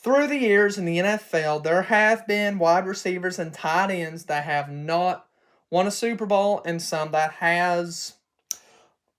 through the years in the NFL, there have been wide receivers and tight ends that have not won a Super Bowl, and some that has.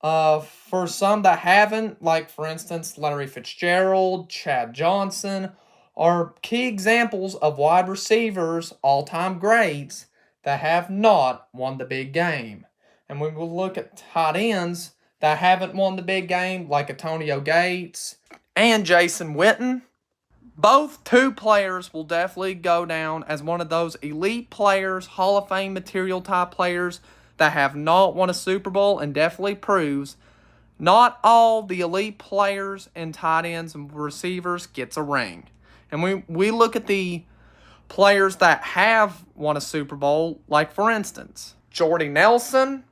For some that haven't, like for instance, Larry Fitzgerald, Chad Johnson, are key examples of wide receivers, all-time greats, that have not won the big game. And when we look at tight ends that haven't won the big game, like Antonio Gates and Jason Witten, both two players will definitely go down as one of those elite players, Hall of Fame material type players that have not won a Super Bowl, and definitely proves not all the elite players and tight ends and receivers gets a ring. And we look at the players that have won a Super Bowl, like for instance, Jordy Nelson,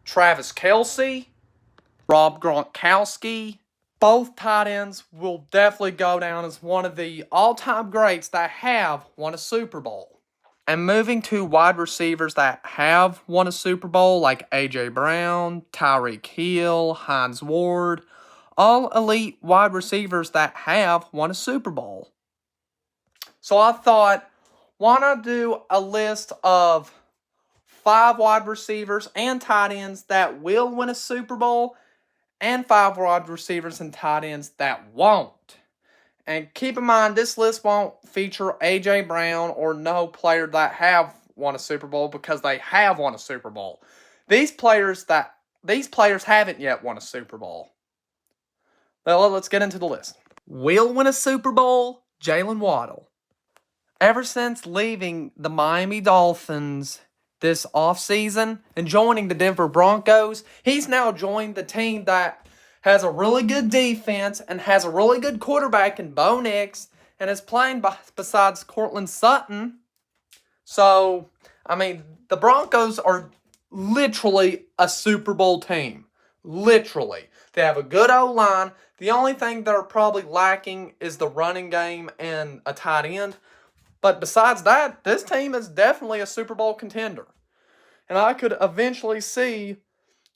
Travis Kelce, Rob Gronkowski. Both tight ends will definitely go down as one of the all-time greats that have won a Super Bowl. And moving to wide receivers that have won a Super Bowl, like A.J. Brown, Tyreek Hill, Hines Ward, all elite wide receivers that have won a Super Bowl. So I thought, why not do a list of 5 wide receivers and tight ends that will win a Super Bowl, and 5 wide receivers and tight ends that won't. And keep in mind, this list won't feature A.J. Brown or no player that have won a Super Bowl, because they have won a Super Bowl. These players haven't yet won a Super Bowl. Well, let's get into the list. Will win a Super Bowl, Jalen Waddle. Ever since leaving the Miami Dolphins this offseason and joining the Denver Broncos, he's now joined the team that has a really good defense and has a really good quarterback in Bo Nix, and is playing besides Courtland Sutton. So, I mean, the Broncos are literally a Super Bowl team. Literally. They have a good O-line. The only thing they're probably lacking is the running game and a tight end. But besides that, this team is definitely a Super Bowl contender. And I could eventually see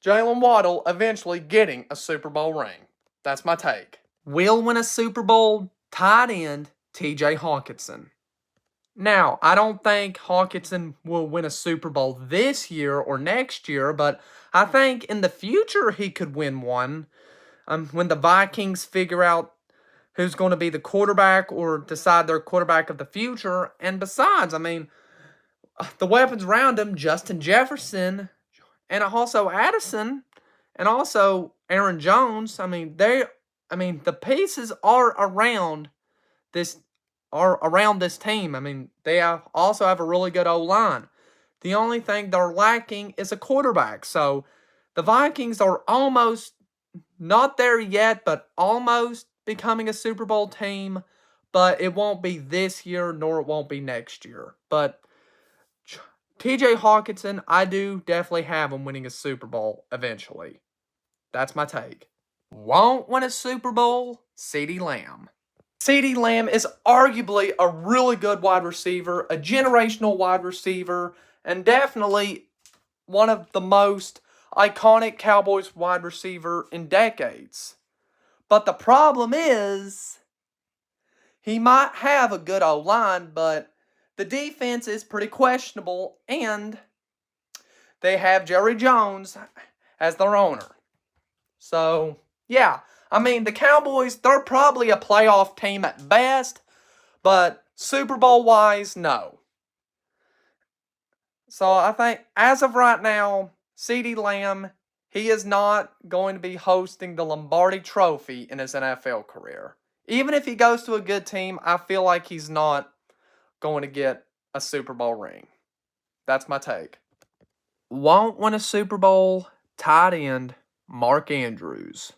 Jalen Waddle eventually getting a Super Bowl ring. That's my take. Will win a Super Bowl, tight end, TJ Hawkinson. Now, I don't think Hawkinson will win a Super Bowl this year or next year, but I think in the future he could win one. When the Vikings figure out who's going to be the quarterback or decide their quarterback of the future. And besides, I mean, the weapons around him, Justin Jefferson, and also Addison, and also Aaron Jones. The pieces are around this team. I mean, they also have a really good O-line. The only thing they're lacking is a quarterback. So the Vikings are almost not there yet, but almost becoming a Super Bowl team. But it won't be this year, nor it won't be next year. But TJ Hawkinson, I do definitely have him winning a Super Bowl eventually. That's my take. Won't win a Super Bowl, CeeDee Lamb. CeeDee Lamb is arguably a really good wide receiver, a generational wide receiver, and definitely one of the most iconic Cowboys wide receiver in decades. But the problem is, he might have a good O-line, but the defense is pretty questionable, and they have Jerry Jones as their owner. So, yeah. I mean, the Cowboys, they're probably a playoff team at best, but Super Bowl-wise, no. So, I think, as of right now, CeeDee Lamb, he is not going to be hosting the Lombardi Trophy in his NFL career. Even if he goes to a good team, I feel like he's not going to get a Super Bowl ring. That's my take. Won't win a Super Bowl, tight end, Mark Andrews.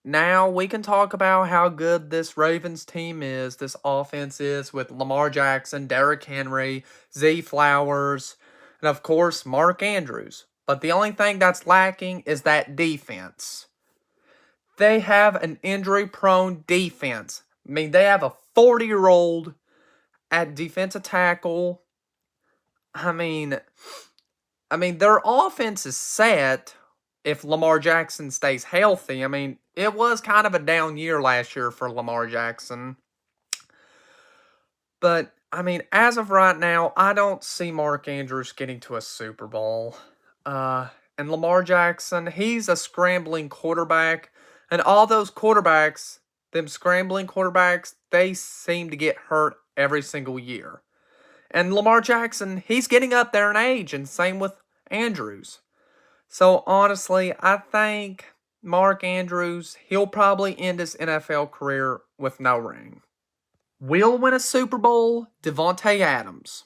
Now we can talk about how good this Ravens team is, this offense is, with Lamar Jackson, Derrick Henry, Zay Flowers, and of course Mark Andrews. But the only thing that's lacking is that defense. They have an injury-prone defense. I mean, they have a 40-year-old at defensive tackle. I mean, their offense is set if Lamar Jackson stays healthy. I mean, it was kind of a down year last year for Lamar Jackson. But, I mean, as of right now, I don't see Mark Andrews getting to a Super Bowl. And Lamar Jackson, he's a scrambling quarterback. And all those quarterbacks, them scrambling quarterbacks, they seem to get hurt every single year. And Lamar Jackson, he's getting up there in age, and same with Andrews. So, honestly, I think Mark Andrews, he'll probably end his NFL career with no ring. Will win a Super Bowl, Davante Adams.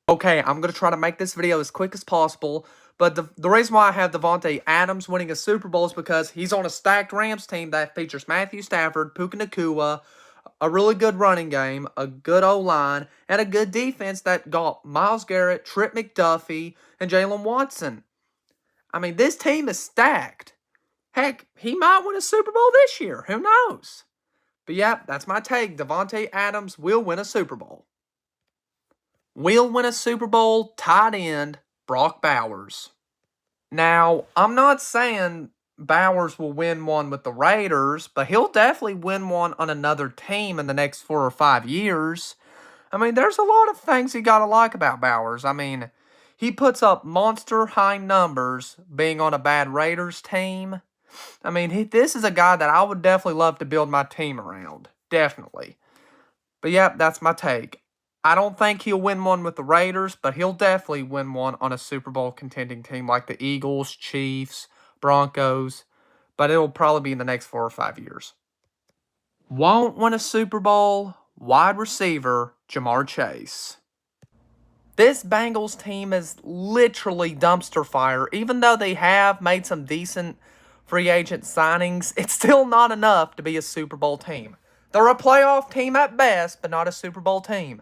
Okay, I'm going to try to make this video as quick as possible, but the reason why I have Davante Adams winning a Super Bowl is because he's on a stacked Rams team that features Matthew Stafford, Puka Nacua, a really good running game, a good O-line, and a good defense that got Myles Garrett, Trent McDuffie, and Jalen Watson. I mean, this team is stacked. Heck, he might win a Super Bowl this year. Who knows? But yeah, that's my take. Davante Adams will win a Super Bowl. Will win a Super Bowl, tight end, Brock Bowers. Now, I'm not saying Bowers will win one with the Raiders, but he'll definitely win one on another team in the next 4 or 5 years. I mean, there's a lot of things you gotta like about Bowers. I mean, he puts up monster high numbers being on a bad Raiders team. I mean, this is a guy that I would definitely love to build my team around. Definitely. But yeah, that's my take. I don't think he'll win one with the Raiders, but he'll definitely win one on a Super Bowl contending team like the Eagles, Chiefs, Broncos. But it'll probably be in the next 4 or 5 years. Won't win a Super Bowl, wide receiver, Ja'Marr Chase. This Bengals team is literally dumpster fire. Even though they have made some decent free agent signings, it's still not enough to be a Super Bowl team. They're a playoff team at best, but not a Super Bowl team.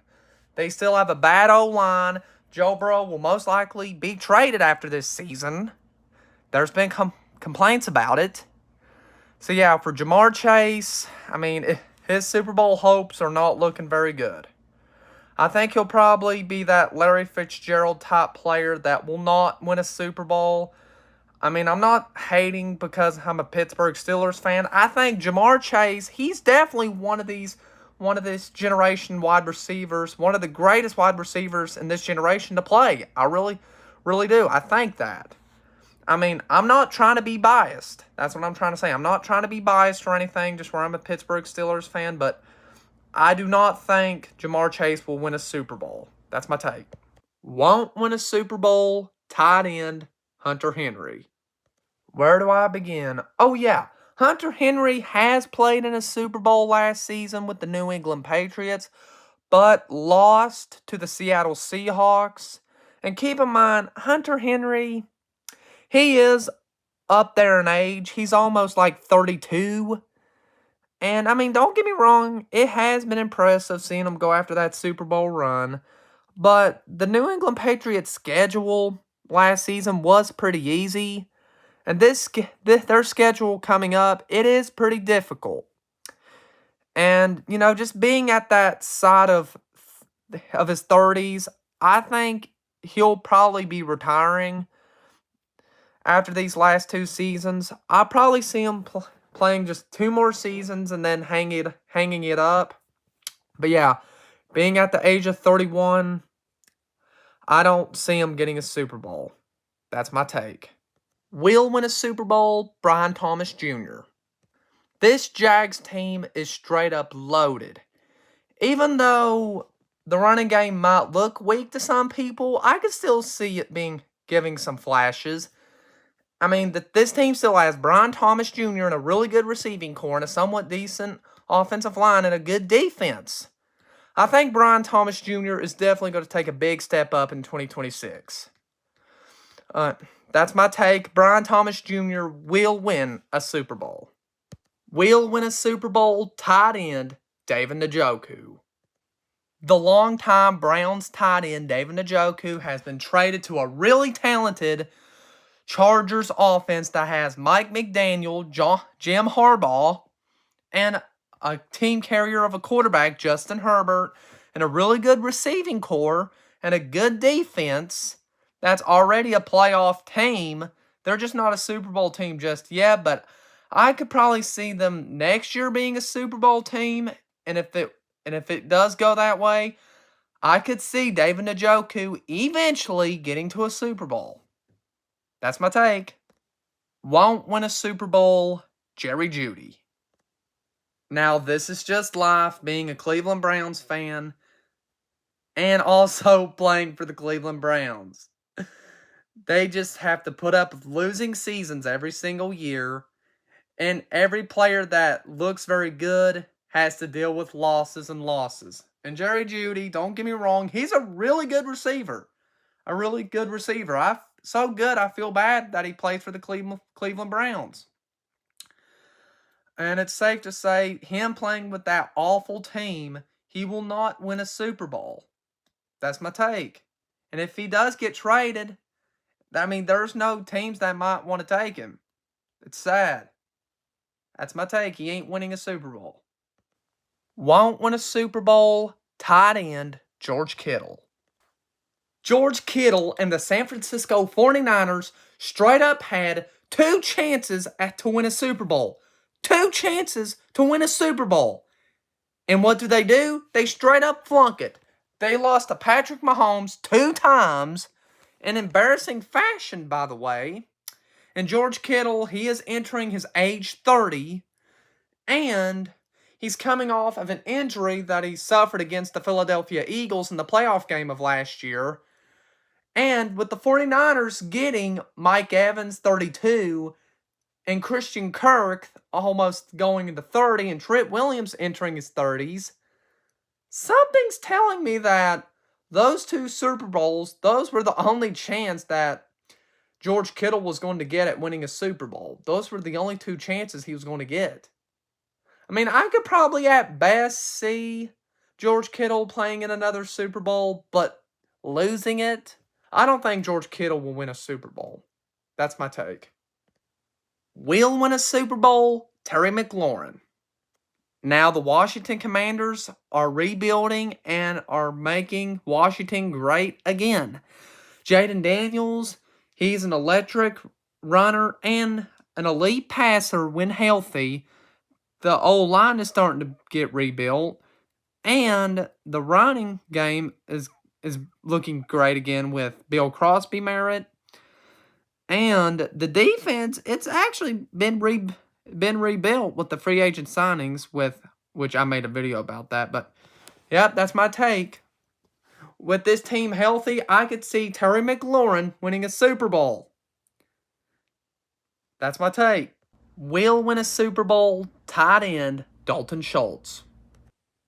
They still have a bad O-line. Joe Burrow will most likely be traded after this season. There's been complaints about it. So yeah, for Ja'Marr Chase, I mean, his Super Bowl hopes are not looking very good. I think he'll probably be that Larry Fitzgerald type player that will not win a Super Bowl. I mean, I'm not hating because I'm a Pittsburgh Steelers fan. I think Ja'Marr Chase, he's definitely one of this generation wide receivers, one of the greatest wide receivers in this generation to play. I really, really do. I think that. I mean, I'm not trying to be biased. That's what I'm trying to say. I'm not trying to be biased or anything, just where I'm a Pittsburgh Steelers fan, but I do not think Ja'Marr Chase will win a Super Bowl. That's my take. Won't win a Super Bowl, tight end, Hunter Henry. Where do I begin? Oh, yeah. Hunter Henry has played in a Super Bowl last season with the New England Patriots, but lost to the Seattle Seahawks. And keep in mind, Hunter Henry, he is up there in age. He's almost like 32. And, I mean, don't get me wrong, it has been impressive seeing him go after that Super Bowl run. But the New England Patriots schedule last season was pretty easy. And their schedule coming up, it is pretty difficult. And, you know, just being at that side of his 30s, I think he'll probably be retiring after these last 2 seasons. I'll probably see him playing just 2 more seasons and then hanging it up. But yeah, being at the age of 31, I don't see him getting a Super Bowl. That's my take. Will win a Super Bowl, Brian Thomas Jr. This Jags team is straight up loaded. Even though the running game might look weak to some people, I could still see it giving some flashes. I mean, this team still has Brian Thomas Jr. and a really good receiving core and a somewhat decent offensive line and a good defense. I think Brian Thomas Jr. is definitely going to take a big step up in 2026. That's my take. Brian Thomas Jr. will win a Super Bowl. Will win a Super Bowl, tight end, David Njoku. The longtime Browns tight end, David Njoku, has been traded to a really talented Chargers offense that has Mike McDaniel, Jim Harbaugh, and a team carrier of a quarterback, Justin Herbert, and a really good receiving core, and a good defense that's already a playoff team. They're just not a Super Bowl team just yet, but I could probably see them next year being a Super Bowl team. And if it does go that way, I could see David Njoku eventually getting to a Super Bowl. That's my take. Won't win a Super Bowl, Jerry Jeudy. Now, this is just life, being a Cleveland Browns fan and also playing for the Cleveland Browns. They just have to put up with losing seasons every single year, and every player that looks very good has to deal with losses and losses. And Jerry Jeudy, don't get me wrong, he's a really good receiver. A really good receiver. So good, I feel bad that he plays for the Cleveland Browns. And it's safe to say, him playing with that awful team, he will not win a Super Bowl. That's my take. And if he does get traded, I mean, there's no teams that might want to take him. It's sad. That's my take. He ain't winning a Super Bowl. Won't win a Super Bowl, tight end George Kittle. George Kittle and the San Francisco 49ers straight up had 2 chances to win a Super Bowl. 2 chances to win a Super Bowl. And what do? They straight up flunk it. They lost to Patrick Mahomes 2 times in embarrassing fashion, by the way. And George Kittle, he is entering his age 30, and he's coming off of an injury that he suffered against the Philadelphia Eagles in the playoff game of last year. And with the 49ers getting Mike Evans, 32, and Christian Kirk almost going into 30, and Trent Williams entering his 30s, something's telling me that those 2 Super Bowls, those were the only chance that George Kittle was going to get at winning a Super Bowl. Those were the only 2 chances he was going to get. I mean, I could probably at best see George Kittle playing in another Super Bowl, but losing it, I don't think George Kittle will win a Super Bowl. That's my take. Will win a Super Bowl, Terry McLaurin. Now, the Washington Commanders are rebuilding and are making Washington great again. Jaden Daniels, he's an electric runner and an elite passer when healthy. The O-line is starting to get rebuilt, and the running game is looking great again with Bill Crosby Merritt. And the defense, it's actually been rebuilt with the free agent signings, which I made a video about that. But, yep, that's my take. With this team healthy, I could see Terry McLaurin winning a Super Bowl. That's my take. Will win a Super Bowl, tight end Dalton Schultz.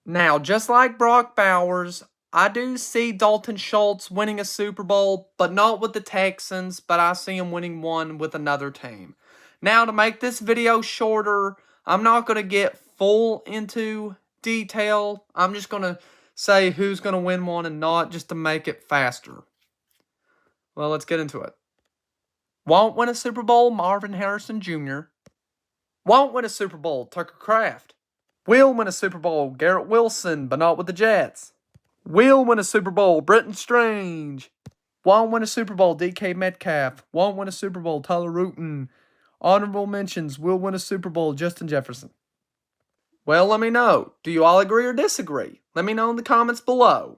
Now, just like Brock Bowers, I do see Dalton Schultz winning a Super Bowl, but not with the Texans, but I see him winning one with another team. Now, to make this video shorter, I'm not going to get full into detail. I'm just going to say who's going to win one and not, just to make it faster. Well, let's get into it. Won't win a Super Bowl, Marvin Harrison Jr. Won't win a Super Bowl, Tucker Kraft. Will win a Super Bowl, Garrett Wilson, but not with the Jets. Will win a Super Bowl, Britton Strange. Won't win a Super Bowl, DK Metcalf. Won't win a Super Bowl, Tyler Rutten. Honorable mentions, will win a Super Bowl, Justin Jefferson. Well, let me know. Do you all agree or disagree? Let me know in the comments below.